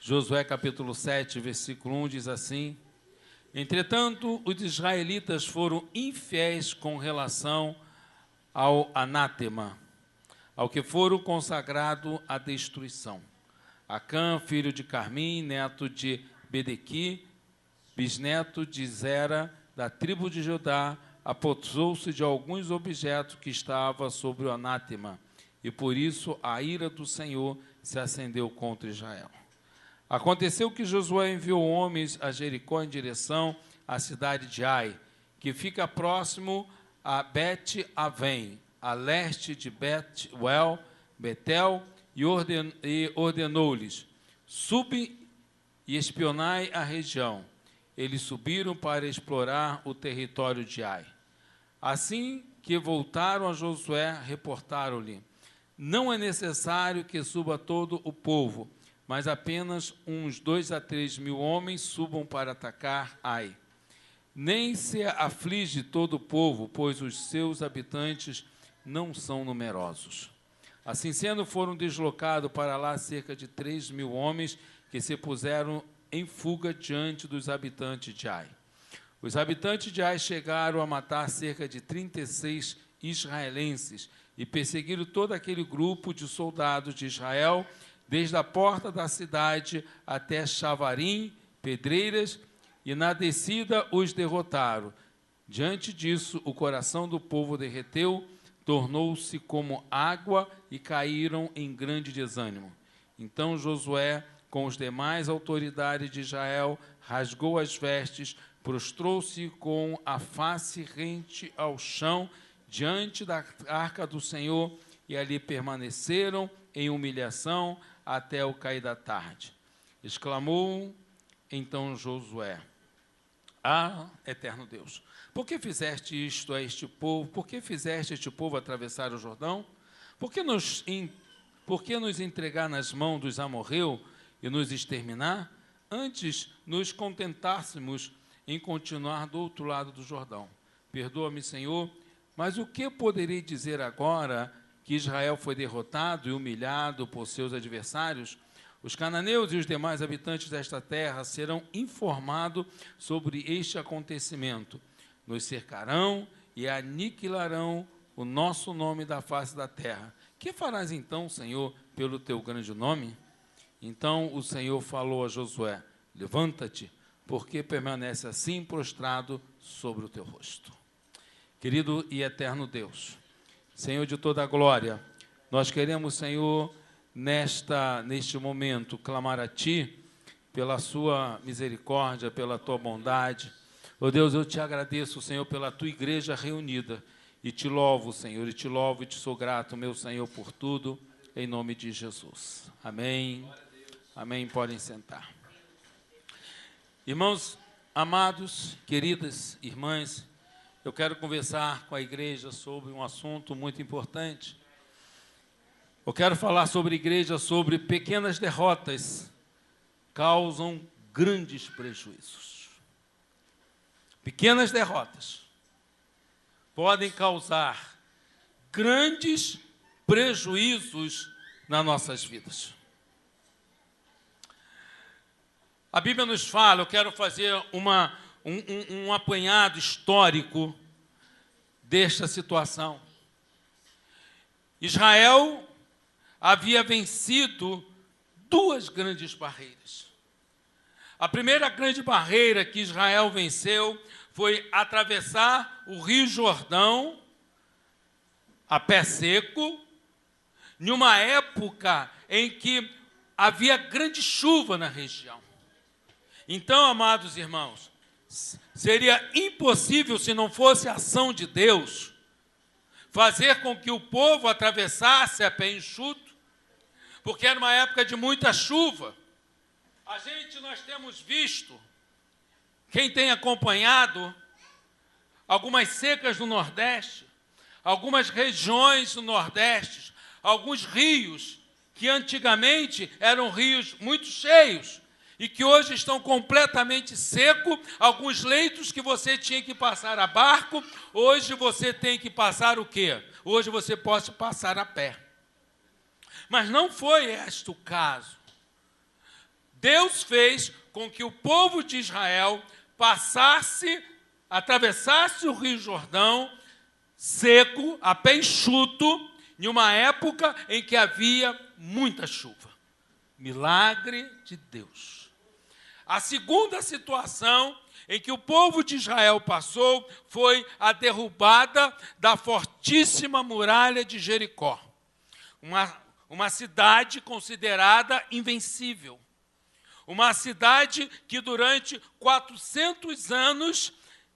Josué capítulo 7, versículo 1 diz assim: Entretanto, os israelitas foram infiéis com relação ao anátema, ao que foram consagrado à destruição. Acã, filho de Carmim, neto de Bedequi, bisneto de Zera, da tribo de Judá, apossou-se de alguns objetos que estavam sobre o anátema, e por isso a ira do Senhor se acendeu contra Israel. Aconteceu que Josué enviou homens a Jericó em direção à cidade de Ai, que fica próximo a Bet-Avém, a leste de Betel, e ordenou-lhes: subi e espionai a região. Eles subiram para explorar o território de Ai. Assim que voltaram a Josué, reportaram-lhe: não é necessário que suba todo o povo, mas apenas uns 2 a 3 mil homens subam para atacar Ai. Nem se aflige todo o povo, pois os seus habitantes não são numerosos. Assim sendo, foram deslocados para lá cerca de 3 mil homens, que se puseram em fuga diante dos habitantes de Ai. Os habitantes de Ai chegaram a matar cerca de 36 israelenses e perseguiram todo aquele grupo de soldados de Israel, desde a porta da cidade até Chavarim, pedreiras, e na descida os derrotaram. Diante disso, o coração do povo derreteu, tornou-se como água e caíram em grande desânimo. Então Josué, com as demais autoridades de Israel, rasgou as vestes, prostrou-se com a face rente ao chão, diante da arca do Senhor, e ali permaneceram em humilhação até o cair da tarde. Exclamou então Josué: Ah, eterno Deus, por que fizeste isto a este povo? Por que fizeste este povo atravessar o Jordão? Por que nos entregar nas mãos dos amorreus e nos exterminar? Antes nos contentássemos em continuar do outro lado do Jordão. Perdoa-me, Senhor, mas o que poderei dizer agora que Israel foi derrotado e humilhado por seus adversários? Os cananeus e os demais habitantes desta terra serão informados sobre este acontecimento. Nos cercarão e aniquilarão o nosso nome da face da terra. Que farás então, Senhor, pelo teu grande nome? Então o Senhor falou a Josué: levanta-te, porque permanece assim prostrado sobre o teu rosto. Querido e eterno Deus, Senhor de toda a glória, nós queremos, Senhor, neste momento, clamar a Ti pela sua misericórdia, pela Tua bondade. Oh Deus, eu te agradeço, Senhor, pela Tua igreja reunida, e te louvo, Senhor, e te louvo e te sou grato, meu Senhor, por tudo, em nome de Jesus. Amém. Amém. Podem sentar. Irmãos amados, queridas irmãs, eu quero conversar com a igreja sobre um assunto muito importante. Eu quero falar sobre a igreja, sobre pequenas derrotas causam grandes prejuízos. Pequenas derrotas podem causar grandes prejuízos nas nossas vidas. A Bíblia nos fala, eu quero fazer um apanhado histórico desta situação. Israel havia vencido 2 grandes barreiras. A primeira grande barreira que Israel venceu foi atravessar o Rio Jordão a pé seco, em uma época em que havia grande chuva na região. Então, amados irmãos, seria impossível, se não fosse a ação de Deus, fazer com que o povo atravessasse a pé enxuto, porque era uma época de muita chuva. Nós temos visto, quem tem acompanhado, algumas secas no Nordeste, algumas regiões do Nordeste, alguns rios que antigamente eram rios muito cheios e que hoje estão completamente secos. Alguns leitos que você tinha que passar a barco, hoje você tem que passar o quê? Hoje você pode passar a pé. Mas não foi este o caso. Deus fez com que o povo de Israel atravessasse o Rio Jordão seco, a pé enxuto, em uma época em que havia muita chuva. Milagre de Deus. A segunda situação em que o povo de Israel passou foi a derrubada da fortíssima muralha de Jericó. Uma cidade considerada invencível. Uma cidade que durante 400 anos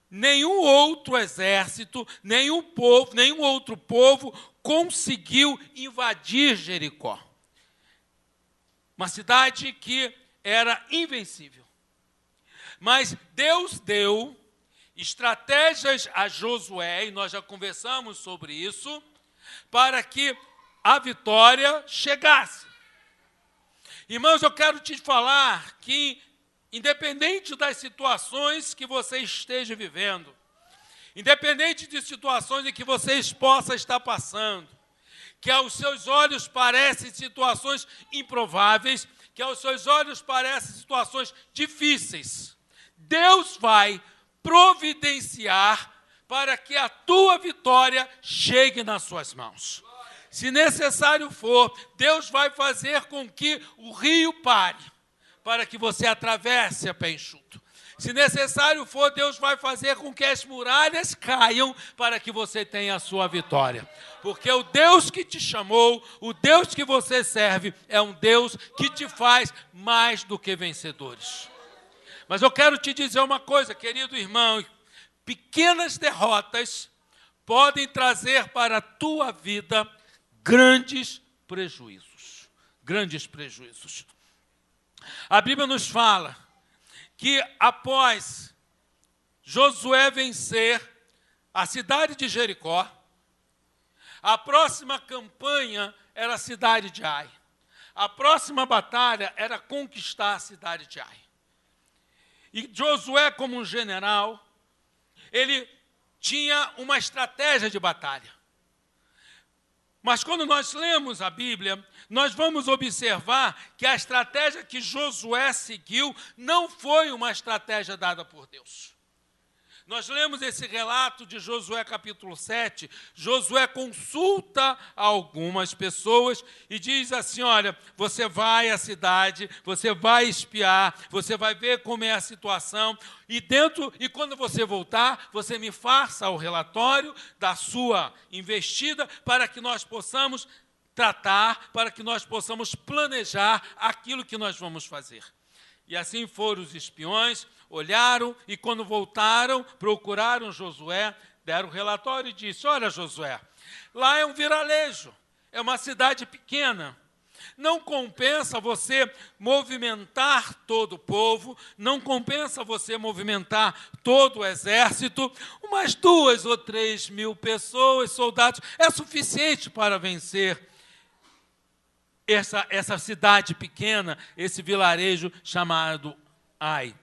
nenhum outro exército, nenhum outro povo conseguiu invadir Jericó. Uma cidade que era invencível. Mas Deus deu estratégias a Josué, e nós já conversamos sobre isso, para que a vitória chegasse. Irmãos, eu quero te falar que, independente das situações que você esteja vivendo, independente de situações em que você possa estar passando, que aos seus olhos parecem situações improváveis, que aos seus olhos parecem situações difíceis, Deus vai providenciar para que a tua vitória chegue nas suas mãos. Se necessário for, Deus vai fazer com que o rio pare, para que você atravesse a pé enxuto. Se necessário for, Deus vai fazer com que as muralhas caiam para que você tenha a sua vitória. Porque o Deus que te chamou, o Deus que você serve, é um Deus que te faz mais do que vencedores. Mas eu quero te dizer uma coisa, querido irmão, pequenas derrotas podem trazer para a tua vida grandes prejuízos. Grandes prejuízos. A Bíblia nos fala que após Josué vencer a cidade de Jericó, a próxima campanha era a cidade de Ai. A próxima batalha era conquistar a cidade de Ai. E Josué, como um general, ele tinha uma estratégia de batalha. Mas quando nós lemos a Bíblia, nós vamos observar que a estratégia que Josué seguiu não foi uma estratégia dada por Deus. Nós lemos esse relato de Josué capítulo 7, Josué consulta algumas pessoas e diz assim, olha, você vai à cidade, você vai espiar, você vai ver como é a situação, e quando você voltar, você me faça o relatório da sua investida para que nós possamos tratar, para que nós possamos planejar aquilo que nós vamos fazer. E assim foram os espiões, olharam e quando voltaram, procuraram Josué, deram o relatório e disse, olha Josué, lá é um vilarejo, é uma cidade pequena, não compensa você movimentar todo o povo, não compensa você movimentar todo o exército, umas 2 ou 3 mil pessoas, soldados, é suficiente para vencer essa cidade pequena, esse vilarejo chamado Ai.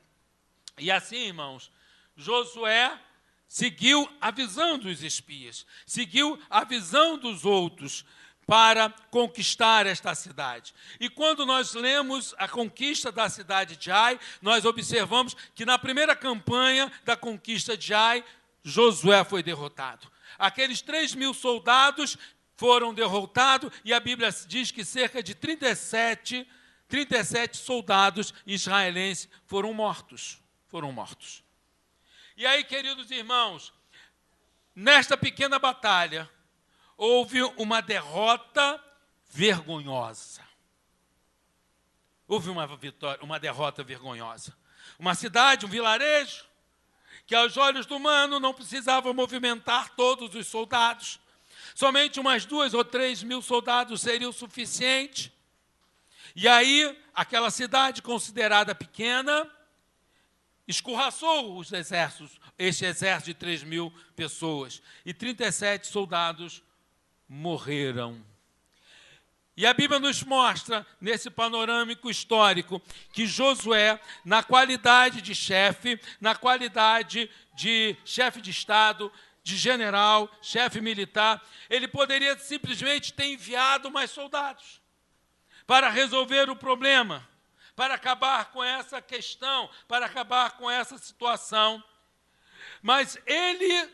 E assim, irmãos, Josué seguiu a visão dos espias, seguiu a visão dos outros para conquistar esta cidade. E quando nós lemos a conquista da cidade de Ai, nós observamos que na primeira campanha da conquista de Ai, Josué foi derrotado. Aqueles 3 mil soldados foram derrotados e a Bíblia diz que cerca de 37 soldados israelenses foram mortos. E aí, queridos irmãos, nesta pequena batalha, houve uma derrota vergonhosa. Houve uma derrota vergonhosa. Uma cidade, um vilarejo, que aos olhos do humano não precisava movimentar todos os soldados. Somente umas 2 ou 3 mil soldados seriam suficiente. E aí, aquela cidade considerada pequena, escorraçou os exércitos, este exército de 3 mil pessoas. E 37 soldados morreram. E a Bíblia nos mostra, nesse panorâmico histórico, que Josué, na qualidade de chefe, na qualidade de chefe de Estado, de general, chefe militar, ele poderia simplesmente ter enviado mais soldados para resolver o problema, para acabar com essa questão, para acabar com essa situação. Mas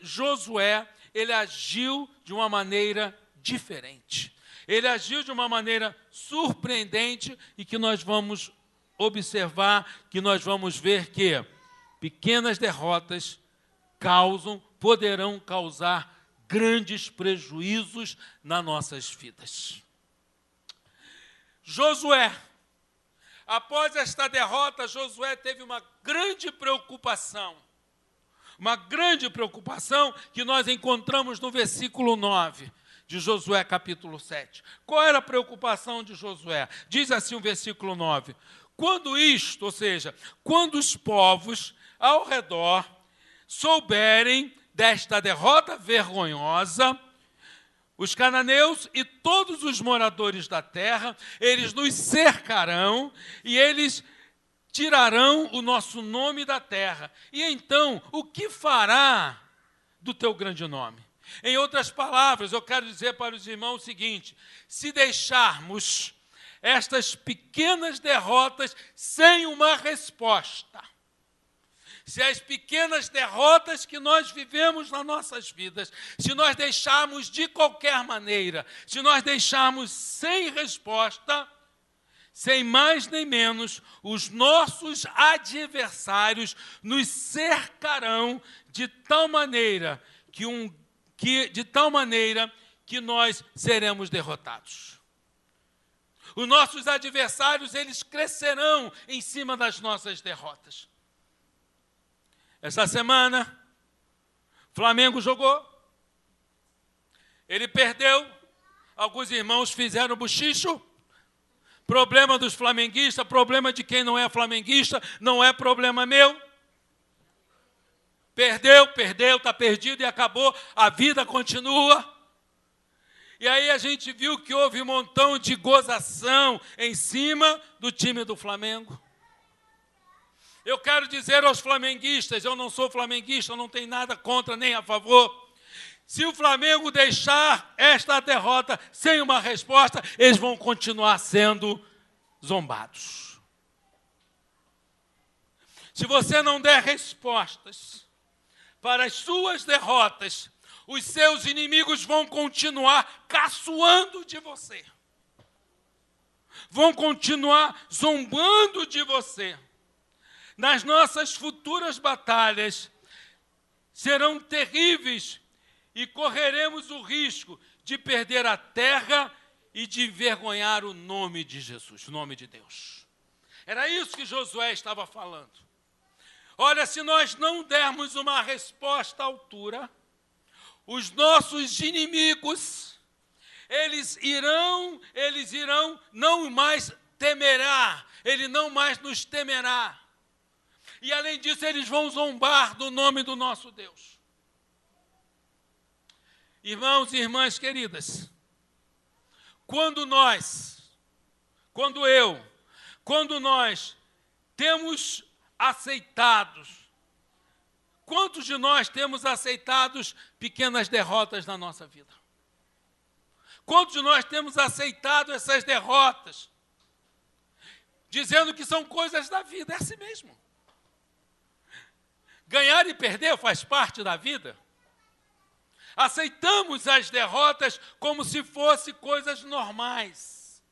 Josué, ele agiu de uma maneira diferente. Ele agiu de uma maneira surpreendente e que nós vamos observar, que nós vamos ver que pequenas derrotas poderão causar grandes prejuízos nas nossas vidas. Josué, após esta derrota, Josué teve uma grande preocupação que nós encontramos no versículo 9 de Josué capítulo 7. Qual era a preocupação de Josué? Diz assim o versículo 9: quando os povos ao redor souberem desta derrota vergonhosa, os cananeus e todos os moradores da terra, eles nos cercarão e eles tirarão o nosso nome da terra. E então, o que fará do teu grande nome? Em outras palavras, eu quero dizer para os irmãos o seguinte: se deixarmos estas pequenas derrotas sem uma resposta, se as pequenas derrotas que nós vivemos nas nossas vidas, se nós deixarmos de qualquer maneira, se nós deixarmos sem resposta, sem mais nem menos, os nossos adversários nos cercarão de tal maneira que nós seremos derrotados. Os nossos adversários, eles crescerão em cima das nossas derrotas. Essa semana, Flamengo jogou, ele perdeu, alguns irmãos fizeram buchicho. Problema dos flamenguistas, problema de quem não é flamenguista, não é problema meu. Perdeu, está perdido e acabou, a vida continua. E aí a gente viu que houve um montão de gozação em cima do time do Flamengo. Eu quero dizer aos flamenguistas, eu não sou flamenguista, eu não tenho nada contra nem a favor. Se o Flamengo deixar esta derrota sem uma resposta, eles vão continuar sendo zombados. Se você não der respostas para as suas derrotas, os seus inimigos vão continuar caçoando de você. Vão continuar zombando de você. Nas nossas futuras batalhas serão terríveis e correremos o risco de perder a terra e de envergonhar o nome de Jesus, o nome de Deus. Era isso que Josué estava falando. Olha, se nós não dermos uma resposta à altura, os nossos inimigos, eles irão não mais temerá, ele não mais nos temerá. E além disso, eles vão zombar do nome do nosso Deus. Irmãos e irmãs queridas, quando nós temos aceitados, quantos de nós temos aceitado pequenas derrotas na nossa vida? Quantos de nós temos aceitado essas derrotas, dizendo que são coisas da vida? É assim mesmo. Ganhar e perder faz parte da vida. Aceitamos as derrotas como se fossem coisas normais.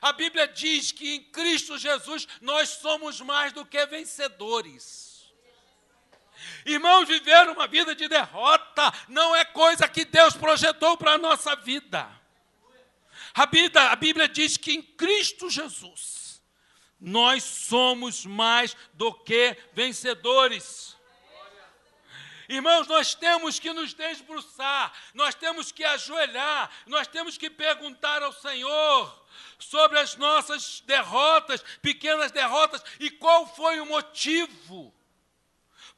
A Bíblia diz que em Cristo Jesus nós somos mais do que vencedores. Irmãos, viver uma vida de derrota não é coisa que Deus projetou para a nossa vida. A Bíblia diz que em Cristo Jesus nós somos mais do que vencedores. Irmãos, nós temos que nos debruçar, nós temos que ajoelhar, nós temos que perguntar ao Senhor sobre as nossas derrotas, pequenas derrotas, e qual foi o motivo.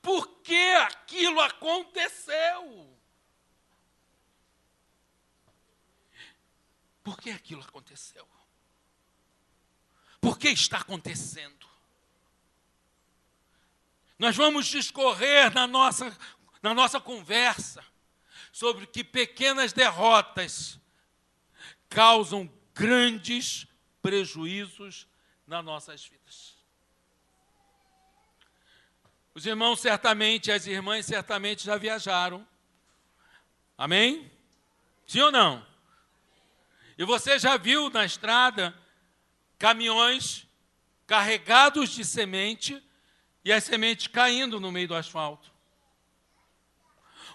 Por que aquilo aconteceu? Por que aquilo aconteceu? Por que está acontecendo? Nós vamos discorrer na nossa conversa sobre que pequenas derrotas causam grandes prejuízos nas nossas vidas. Os irmãos certamente, as irmãs certamente já viajaram. Amém? Sim ou não? E você já viu na estrada caminhões carregados de semente e as sementes caindo no meio do asfalto.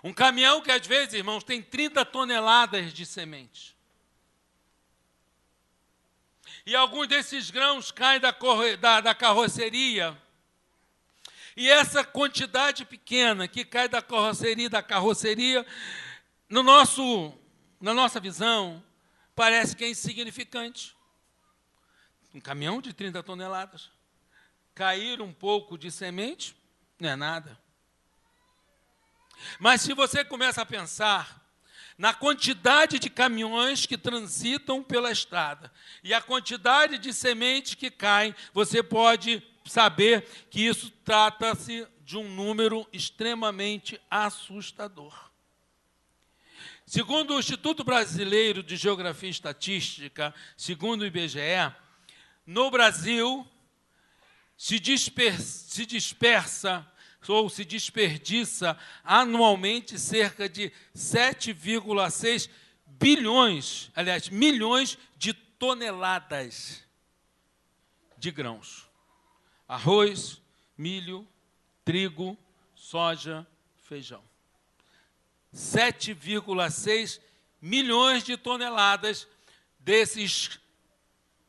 Um caminhão que às vezes, irmãos, tem 30 toneladas de sementes. E alguns desses grãos caem da carroceria. E essa quantidade pequena que cai da carroceria, na nossa visão, parece que é insignificante. Um caminhão de 30 toneladas. Cair um pouco de semente não é nada. Mas se você começa a pensar na quantidade de caminhões que transitam pela estrada e a quantidade de sementes que caem, você pode saber que isso trata-se de um número extremamente assustador. Segundo o Instituto Brasileiro de Geografia e Estatística, segundo o IBGE, no Brasil se dispersa ou se desperdiça anualmente cerca de 7,6 bilhões, aliás, milhões de toneladas de grãos. Arroz, milho, trigo, soja, feijão. 7,6 milhões de toneladas desses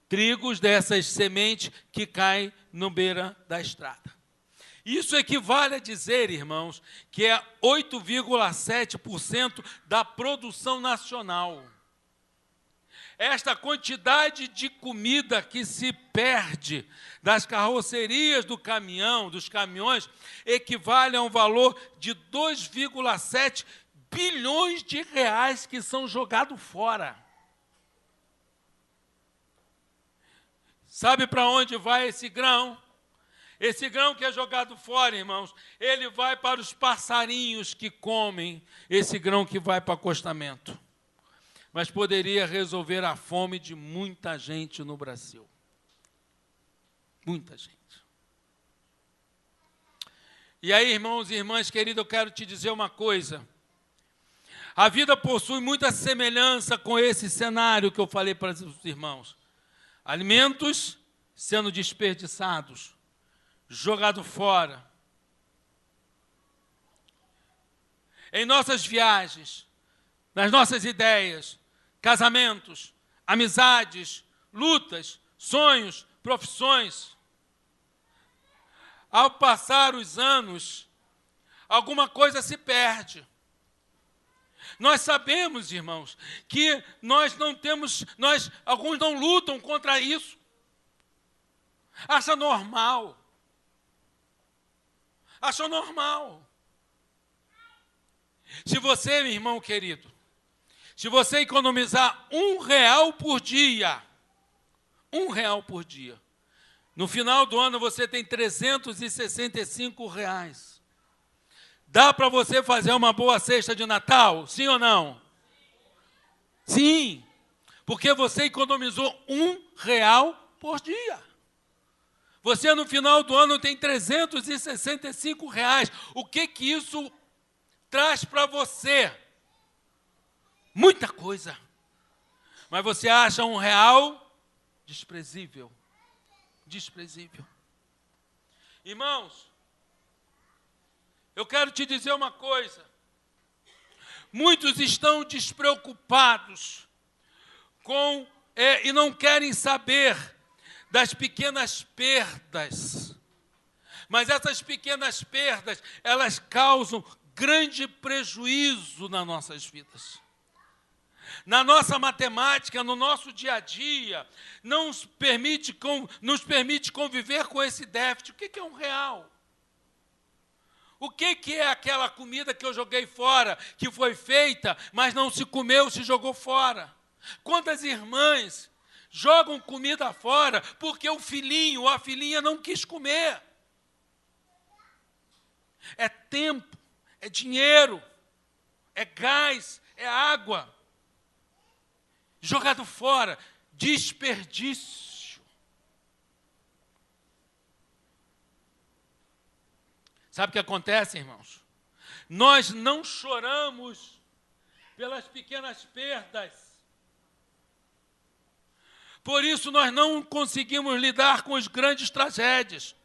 trigos, dessas sementes que caem no beira da estrada. Isso equivale a dizer, irmãos, que é 8,7% da produção nacional. Esta quantidade de comida que se perde das carrocerias dos caminhões, equivale a um valor de 2,7 bilhões de reais que são jogados fora. Sabe para onde vai esse grão? Esse grão que é jogado fora, irmãos, ele vai para os passarinhos que comem esse grão que vai para o acostamento. Mas poderia resolver a fome de muita gente no Brasil. Muita gente. E aí, irmãos e irmãs queridos, eu quero te dizer uma coisa. A vida possui muita semelhança com esse cenário que eu falei para os irmãos. Alimentos sendo desperdiçados, jogado fora. Em nossas viagens, nas nossas ideias, casamentos, amizades, lutas, sonhos, profissões. Ao passar os anos, alguma coisa se perde. Nós sabemos, irmãos, que alguns não lutam contra isso. Acha normal. Achou normal. Se você, meu irmão querido, se você economizar R$1 por dia, R$1 por dia, no final do ano você tem R$365. Dá para você fazer uma boa cesta de Natal? Sim ou não? Sim, porque você economizou R$1 por dia. Você, no final do ano, tem R$365. O que isso traz para você? Muita coisa. Mas você acha R$1 desprezível. Desprezível. Irmãos, eu quero te dizer uma coisa. Muitos estão despreocupados e não querem saber das pequenas perdas. Mas essas pequenas perdas, elas causam grande prejuízo nas nossas vidas. Na nossa matemática, no nosso dia a dia, não nos permite conviver com esse déficit. O que é R$1? O que é aquela comida que eu joguei fora, que foi feita, mas não se comeu, se jogou fora? Quantas irmãs jogam comida fora porque o filhinho ou a filhinha não quis comer? É tempo, é dinheiro, é gás, é água. Jogado fora, desperdício. Sabe o que acontece, irmãos? Nós não choramos pelas pequenas perdas. Por isso nós não conseguimos lidar com as grandes tragédias.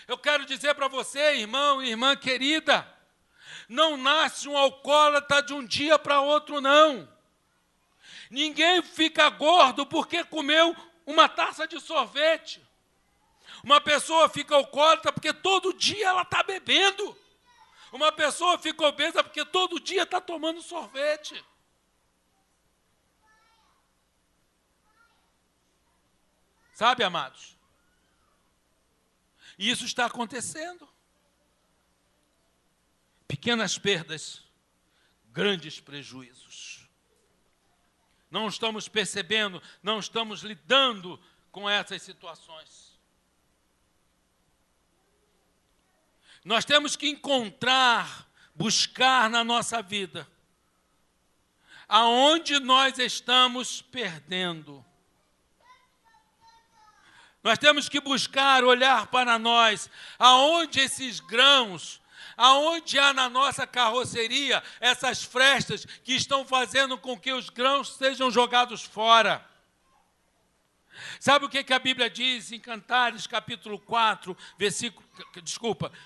Eu quero dizer para você, irmão e irmã querida, não nasce um alcoólatra de um dia para outro, não. Ninguém fica gordo porque comeu uma taça de sorvete. Uma pessoa fica alcoólatra porque todo dia ela está bebendo. Uma pessoa fica obesa porque todo dia está tomando sorvete. Sabe, amados? E isso está acontecendo. Pequenas perdas, grandes prejuízos. Não estamos percebendo, não estamos lidando com essas situações. Nós temos que encontrar, buscar na nossa vida aonde nós estamos perdendo. Nós temos que buscar, olhar para nós, aonde esses grãos, aonde há na nossa carroceria essas frestas que estão fazendo com que os grãos sejam jogados fora. Sabe o que a Bíblia diz em Cantares, capítulo 4,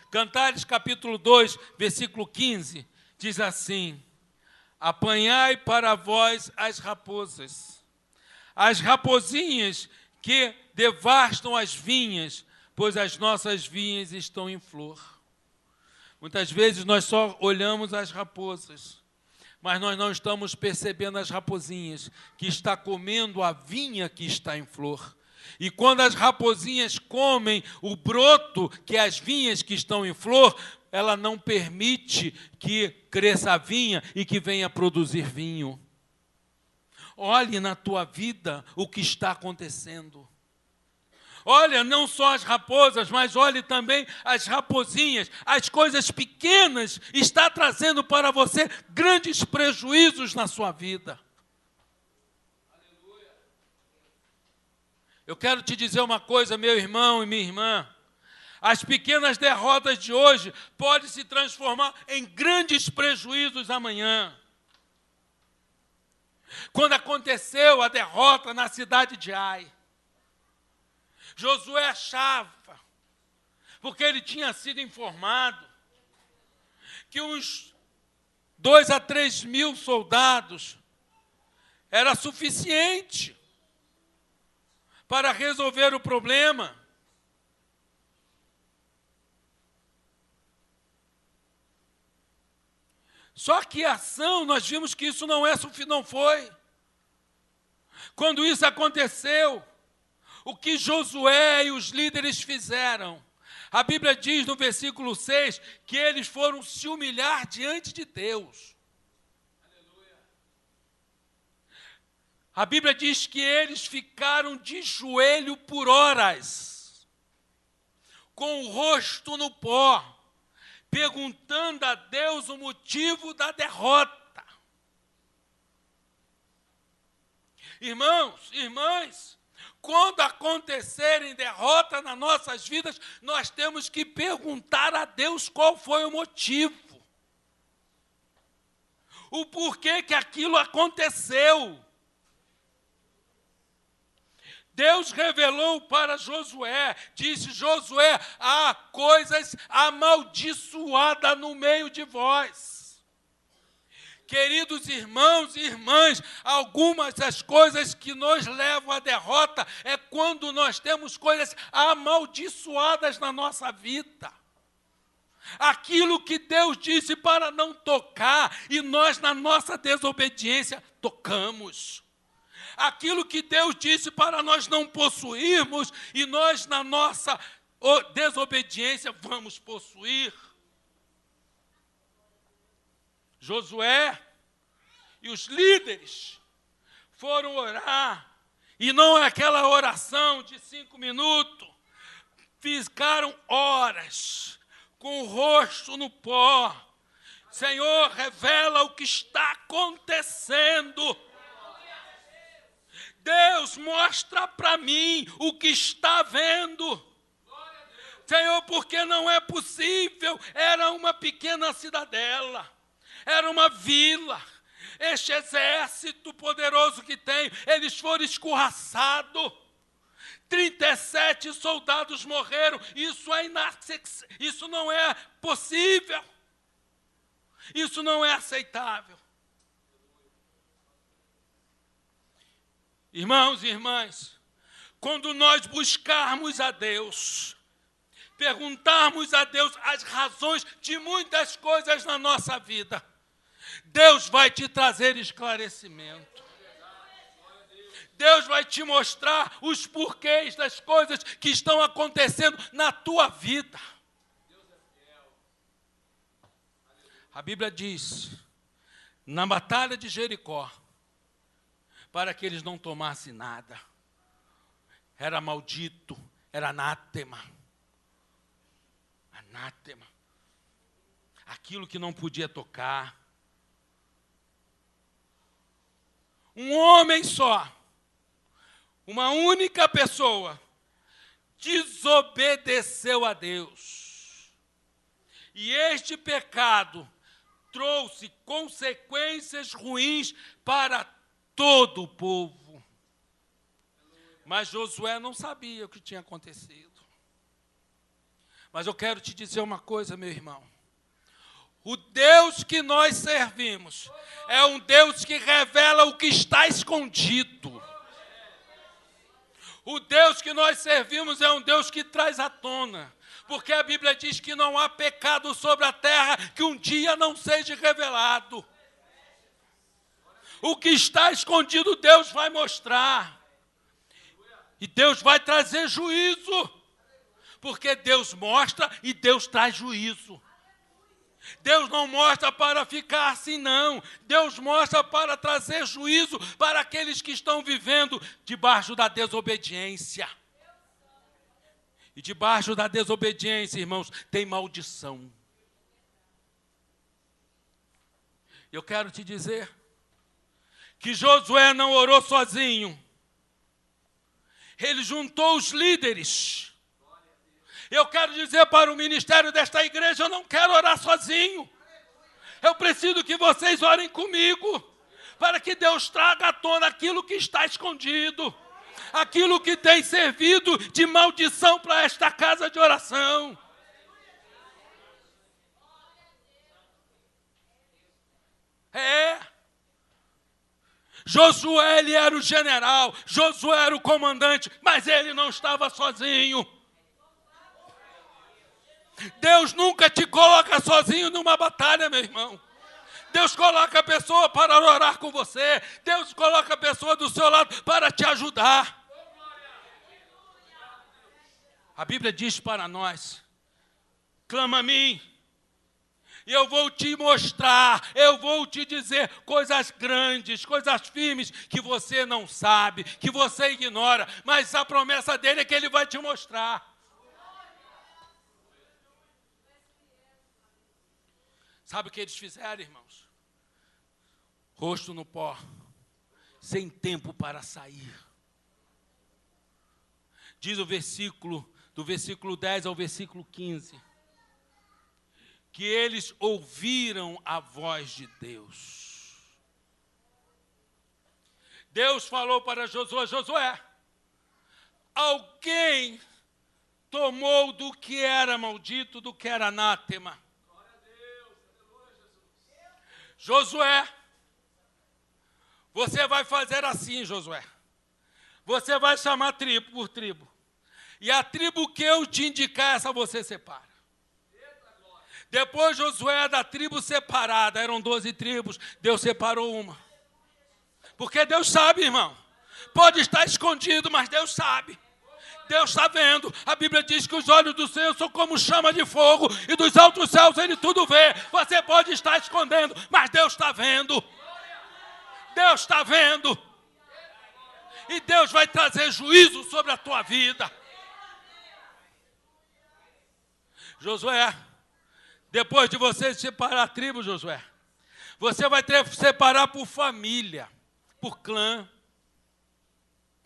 Cantares, capítulo 2, versículo 15? Diz assim: apanhai para vós as raposinhas que devastam as vinhas, pois as nossas vinhas estão em flor. Muitas vezes nós só olhamos as raposas, mas nós não estamos percebendo as raposinhas que está comendo a vinha que está em flor. E quando as raposinhas comem o broto, que é as vinhas que estão em flor, ela não permite que cresça a vinha e que venha produzir vinho. Olhe na tua vida o que está acontecendo. Olha, não só as raposas, mas olhe também as raposinhas. As coisas pequenas estão trazendo para você grandes prejuízos na sua vida. Aleluia. Eu quero te dizer uma coisa, meu irmão e minha irmã. As pequenas derrotas de hoje podem se transformar em grandes prejuízos amanhã. Quando aconteceu a derrota na cidade de Ai, Josué achava, porque ele tinha sido informado, que uns 2 a 3 mil soldados era suficiente para resolver o problema. Só que a ação, nós vimos que isso não foi. Quando isso aconteceu, o que Josué e os líderes fizeram? A Bíblia diz no versículo 6 que eles foram se humilhar diante de Deus. Aleluia. A Bíblia diz que eles ficaram de joelho por horas, com o rosto no pó, perguntando a Deus o motivo da derrota. Irmãos, irmãs, quando acontecerem derrotas nas nossas vidas, nós temos que perguntar a Deus qual foi o motivo. O porquê que aquilo aconteceu. Deus revelou para Josué, disse: Josué, há coisas amaldiçoadas no meio de vós. Queridos irmãos e irmãs, algumas das coisas que nos levam à derrota é quando nós temos coisas amaldiçoadas na nossa vida. Aquilo que Deus disse para não tocar, e nós, na nossa desobediência, tocamos. Aquilo que Deus disse para nós não possuirmos, e nós, na nossa desobediência, vamos possuir. Josué e os líderes foram orar, e não é aquela oração de 5 minutos, ficaram horas com o rosto no pó. Senhor, revela o que está acontecendo. Deus, mostra para mim o que está vendo. Senhor, porque não é possível. Era uma pequena cidadela, era uma vila. Este exército poderoso que tem, eles foram escorraçados. 37 soldados morreram. Isso não é possível. Isso não é aceitável. Irmãos e irmãs, quando nós buscarmos a Deus, perguntarmos a Deus as razões de muitas coisas na nossa vida, Deus vai te trazer esclarecimento. Deus vai te mostrar os porquês das coisas que estão acontecendo na tua vida. A Bíblia diz, na batalha de Jericó, para que eles não tomassem nada, era maldito, era anátema. Anátema. Aquilo que não podia tocar. Um homem só, uma única pessoa, desobedeceu a Deus. E este pecado trouxe consequências ruins para todo o povo. Mas Josué não sabia o que tinha acontecido. Mas eu quero te dizer uma coisa, meu irmão. O Deus que nós servimos é um Deus que revela o que está escondido. O Deus que nós servimos é um Deus que traz à tona. Porque a Bíblia diz que não há pecado sobre a terra que um dia não seja revelado. O que está escondido, Deus vai mostrar. E Deus vai trazer juízo. Porque Deus mostra e Deus traz juízo. Deus não mostra para ficar assim, não. Deus mostra para trazer juízo para aqueles que estão vivendo debaixo da desobediência. E debaixo da desobediência, irmãos, tem maldição. Eu quero te dizer que Josué não orou sozinho. Ele juntou os líderes. Eu quero dizer para o ministério desta igreja, eu não quero orar sozinho. Eu preciso que vocês orem comigo, para que Deus traga à tona aquilo que está escondido, aquilo que tem servido de maldição para esta casa de oração. Josué, ele era o general, Josué era o comandante, mas ele não estava sozinho. Deus nunca te coloca sozinho numa batalha, meu irmão. Deus coloca a pessoa para orar com você. Deus coloca a pessoa do seu lado para te ajudar. A Bíblia diz para nós, clama a mim, e eu vou te mostrar, eu vou te dizer coisas grandes, coisas firmes que você não sabe, que você ignora, mas a promessa dele é que ele vai te mostrar. Sabe o que eles fizeram, irmãos? Rosto no pó, sem tempo para sair. Diz o versículo, do versículo 10 ao versículo 15, que eles ouviram a voz de Deus. Deus falou para Josué, Josué, alguém tomou do que era maldito, do que era anátema. Josué, você vai fazer assim, Josué. Você vai chamar tribo por tribo. E a tribo que eu te indicar, essa você separa. Depois Josué da tribo separada, eram 12 tribos, Deus separou uma. Porque Deus sabe, irmão. Pode estar escondido, mas Deus sabe. Deus está vendo. A Bíblia diz que os olhos do Senhor são como chama de fogo e dos altos céus ele tudo vê. Você pode estar escondendo, mas Deus está vendo. Deus está vendo. E Deus vai trazer juízo sobre a tua vida. Josué, depois de você separar a tribo, Josué, você vai ter que separar por família, por clã.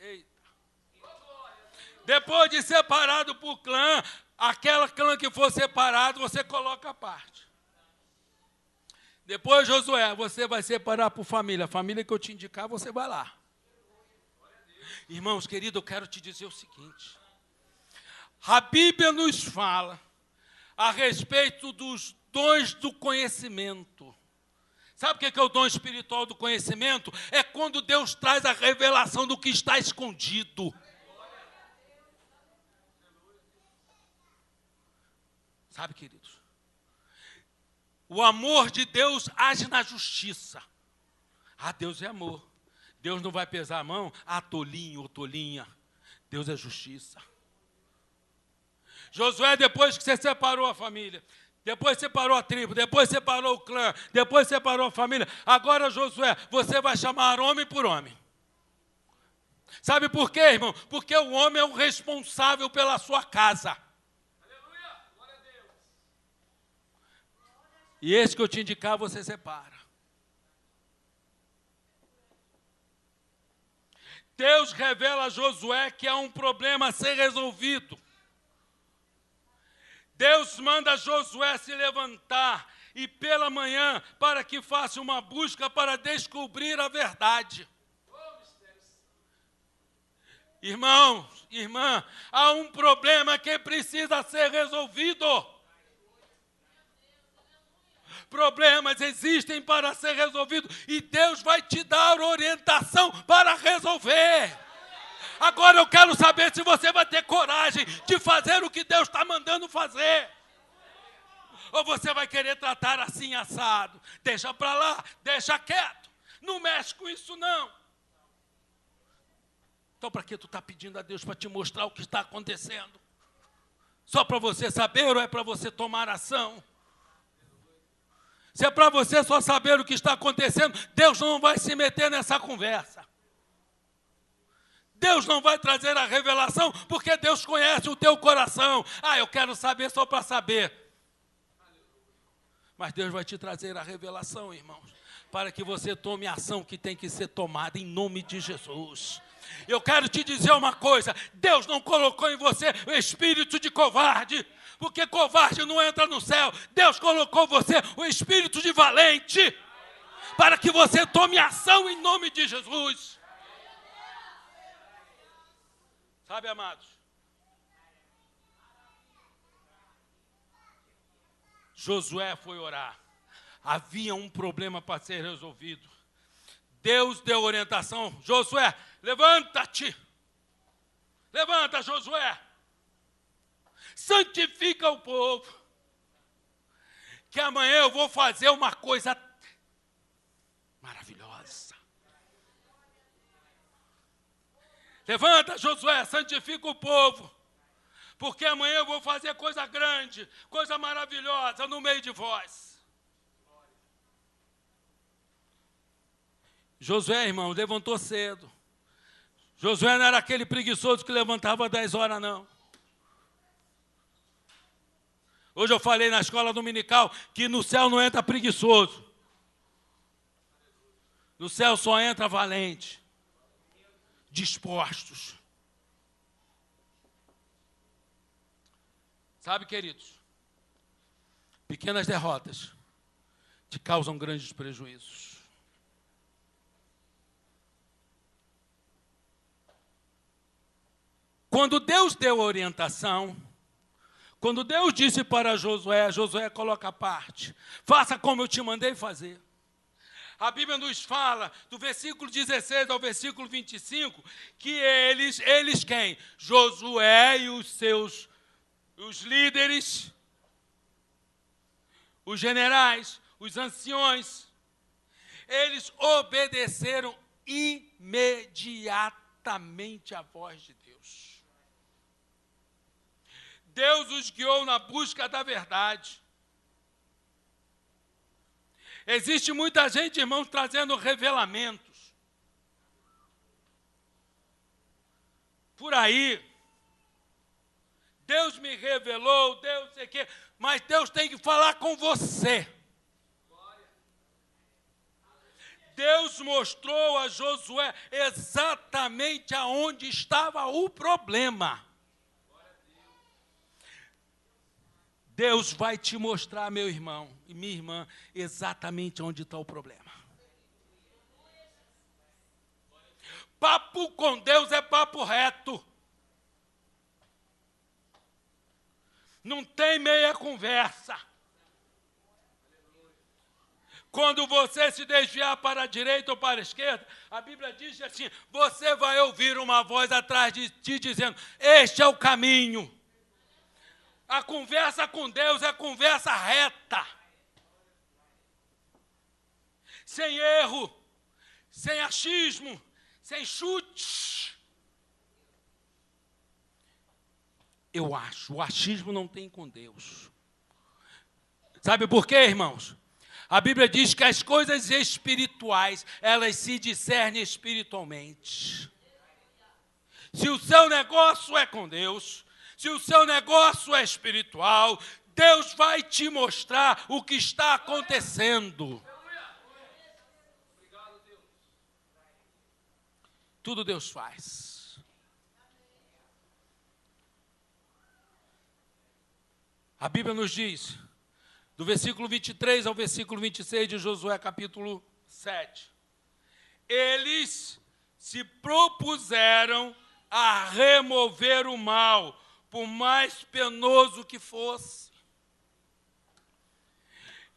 Eita. Depois de separado por clã, Aquela clã que for separado, você coloca a parte. Depois, Josué, você vai separar por família. A família que eu te indicar, você vai lá. Irmãos queridos, eu quero te dizer o seguinte. A Bíblia nos fala a respeito dos dons do conhecimento. Sabe o que é o dom espiritual do conhecimento? É quando Deus traz a revelação do que está escondido. Sabe, queridos? O amor de Deus age na justiça. Ah, Deus é amor. Deus não vai pesar a mão. Ah, tolinho ou tolinha. Deus é justiça. Josué, depois que você separou a família, depois separou a tribo, depois separou o clã, depois separou a família, agora, Josué, você vai chamar homem por homem. Sabe por quê, irmão? Porque o homem é o responsável pela sua casa. E esse que eu te indicar, você separa. Deus revela a Josué que há um problema a ser resolvido. Deus manda Josué se levantar e pela manhã para que faça uma busca para descobrir a verdade. Irmãos, irmã, há um problema que precisa ser resolvido. Problemas existem para ser resolvidos e Deus vai te dar orientação para resolver. Agora eu quero saber se você vai ter coragem de fazer o que Deus está mandando fazer. Ou você vai querer tratar assim assado. Deixa para lá, deixa quieto. Não mexe com isso não. Então para que tu está pedindo a Deus para te mostrar o que está acontecendo? Só para você saber ou é para você tomar ação? Se é para você só saber o que está acontecendo, Deus não vai se meter nessa conversa. Deus não vai trazer a revelação, porque Deus conhece o teu coração. Ah, eu quero saber só para saber. Mas Deus vai te trazer a revelação, irmãos, para que você tome a ação que tem que ser tomada em nome de Jesus. Eu quero te dizer uma coisa, Deus não colocou em você o espírito de covarde, porque covarde não entra no céu. Deus colocou em você o espírito de valente, para que você tome ação em nome de Jesus. Sabe, amados? Josué foi orar. Havia um problema para ser resolvido. Deus deu orientação. Josué, levanta-te. Levanta, Josué. Santifica o povo. Que amanhã eu vou fazer uma coisa maravilhosa. Levanta, Josué, santifica o povo. Porque amanhã eu vou fazer coisa grande, coisa maravilhosa no meio de vós. Josué, irmão, levantou cedo. Josué não era aquele preguiçoso que levantava às 10 horas, não. Hoje eu falei na escola dominical que no céu não entra preguiçoso. No céu só entra valente, dispostos. Sabe, queridos, pequenas derrotas te causam grandes prejuízos. Quando Deus deu a orientação, quando Deus disse para Josué, Josué, coloca a parte, faça como eu te mandei fazer. A Bíblia nos fala, do versículo 16 ao versículo 25, que eles quem? Josué e os líderes, os generais, os anciões, eles obedeceram imediatamente à voz de Deus. Deus os guiou na busca da verdade. Existe muita gente, irmãos, trazendo revelamentos por aí. Deus me revelou, Deus sei o quê, mas Deus tem que falar com você. Deus mostrou a Josué exatamente aonde estava o problema. Deus vai te mostrar, meu irmão e minha irmã, exatamente onde está o problema. Papo com Deus é papo reto. Não tem meia conversa. Quando você se desviar para a direita ou para a esquerda, a Bíblia diz assim, você vai ouvir uma voz atrás de ti dizendo, este é o caminho. A conversa com Deus é conversa reta. Sem erro, sem achismo, sem chute. Eu acho, o achismo não tem com Deus. Sabe por quê, irmãos? A Bíblia diz que as coisas espirituais, elas se discernem espiritualmente. Se o seu negócio é com Deus, se o seu negócio é espiritual, Deus vai te mostrar o que está acontecendo. Tudo Deus faz. A Bíblia nos diz, do versículo 23 ao versículo 26 de Josué, capítulo 7. Eles se propuseram a remover o mal, por mais penoso que fosse.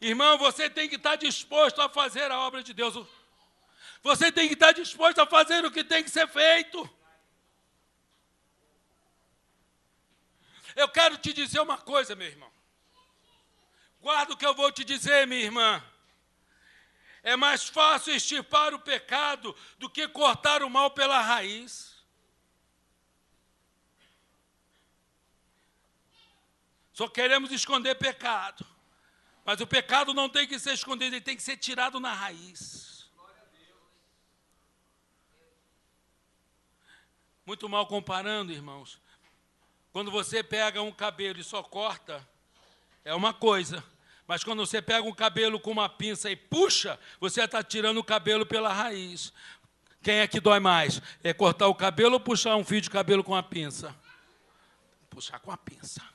Irmão, você tem que estar disposto a fazer a obra de Deus. Você tem que estar disposto a fazer o que tem que ser feito. Eu quero te dizer uma coisa, meu irmão. Guarda o que eu vou te dizer, minha irmã. É mais fácil extirpar o pecado do que cortar o mal pela raiz. Só queremos esconder pecado. Mas o pecado não tem que ser escondido, ele tem que ser tirado na raiz. Muito mal comparando, irmãos. Quando você pega um cabelo e só corta, é uma coisa. Mas quando você pega um cabelo com uma pinça e puxa, você está tirando o cabelo pela raiz. Quem é que dói mais? É cortar o cabelo ou puxar um fio de cabelo com a pinça? Puxar com a pinça.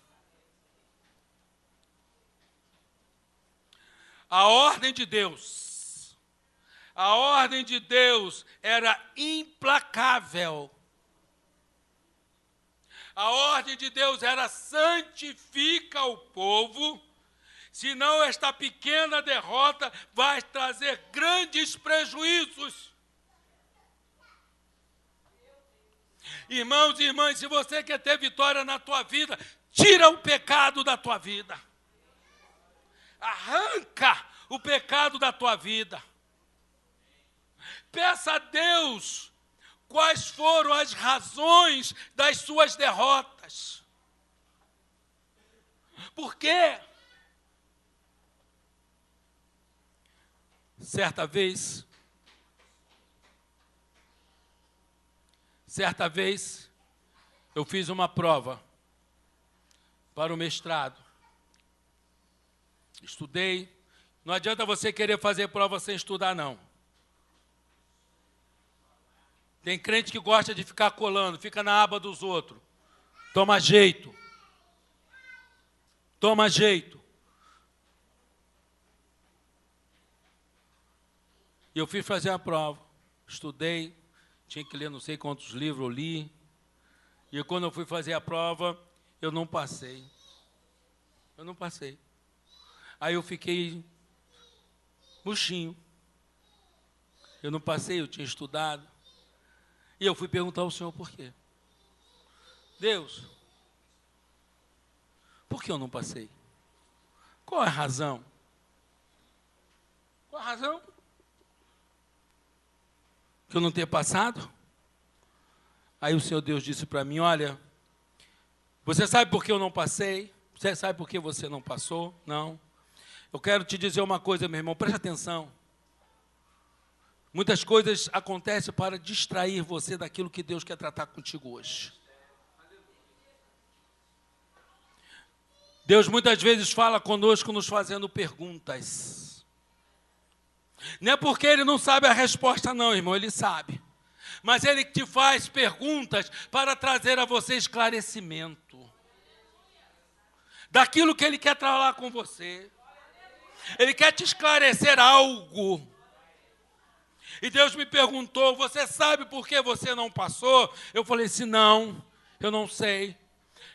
A ordem de Deus era implacável. A ordem de Deus era santifica o povo, senão esta pequena derrota vai trazer grandes prejuízos. Irmãos e irmãs, se você quer ter vitória na tua vida, tira o pecado da tua vida. Arranca o pecado da tua vida. Peça a Deus quais foram as razões das suas derrotas. Por quê? Certa vez, eu fiz uma prova para o mestrado. Estudei. Não adianta você querer fazer prova sem estudar, não. Tem crente que gosta de ficar colando, fica na aba dos outros. Toma jeito. Toma jeito. E eu fui fazer a prova. Estudei, tinha que ler não sei quantos livros eu li. E quando eu fui fazer a prova, eu não passei. Aí eu fiquei murchinho. Eu não passei, eu tinha estudado. E eu fui perguntar ao Senhor por quê. Deus, por que eu não passei? Qual é a razão? Qual a razão? Que eu não tenha passado? Aí o Senhor Deus disse para mim, olha, você sabe por que eu não passei? Você sabe por que você não passou? Não. Eu quero te dizer uma coisa, meu irmão, preste atenção. Muitas coisas acontecem para distrair você daquilo que Deus quer tratar contigo hoje. Deus muitas vezes fala conosco nos fazendo perguntas. Não é porque Ele não sabe a resposta não, irmão, Ele sabe. Mas Ele te faz perguntas para trazer a você esclarecimento. daquilo que Ele quer trabalhar com você. Ele quer te esclarecer algo. E Deus me perguntou, você sabe por que você não passou? Eu falei assim, não, eu não sei.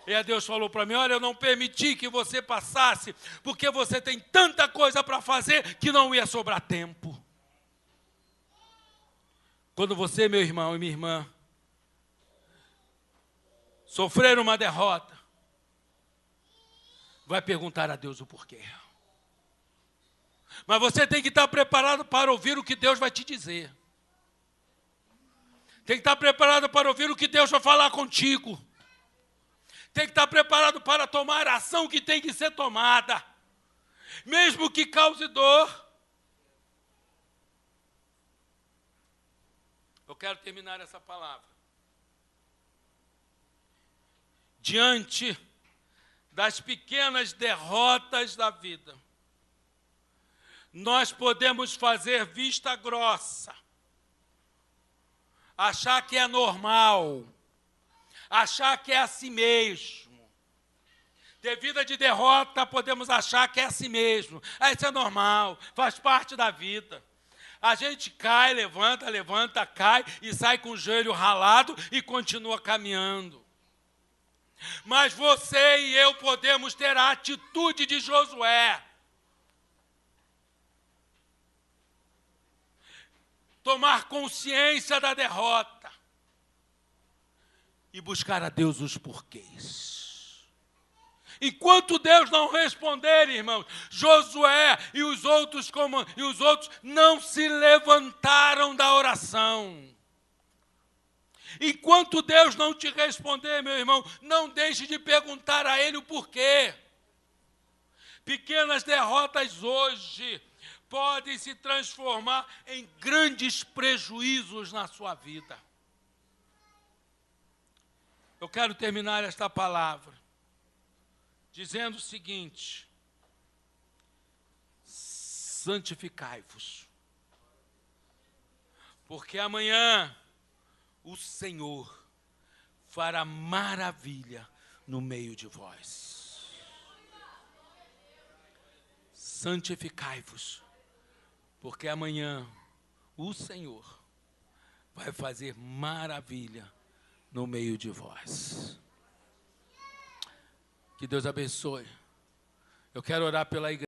E aí Deus falou para mim, olha, eu não permiti que você passasse, porque você tem tanta coisa para fazer que não ia sobrar tempo. Quando você, meu irmão e minha irmã, sofrer uma derrota, vai perguntar a Deus o porquê. Mas você tem que estar preparado para ouvir o que Deus vai te dizer. Tem que estar preparado para ouvir o que Deus vai falar contigo. Tem que estar preparado para tomar a ação que tem que ser tomada. Mesmo que cause dor. Eu quero terminar essa palavra. Diante das pequenas derrotas da vida, nós podemos fazer vista grossa, achar que é normal, achar que é assim mesmo. Ter vida de derrota, podemos achar que é assim mesmo. Isso é normal, faz parte da vida. A gente cai, levanta, cai e sai com o joelho ralado e continua caminhando. Mas você e eu podemos ter a atitude de Josué. Tomar consciência da derrota e buscar a Deus os porquês. Enquanto Deus não responder, irmãos, Josué e os outros não se levantaram da oração. Enquanto Deus não te responder, meu irmão, não deixe de perguntar a Ele o porquê. Pequenas derrotas hoje podem se transformar em grandes prejuízos na sua vida. Eu quero terminar esta palavra dizendo o seguinte: santificai-vos, porque amanhã o Senhor fará maravilha no meio de vós. Santificai-vos, porque amanhã o Senhor vai fazer maravilha no meio de vós. Que Deus abençoe. Eu quero orar pela igreja.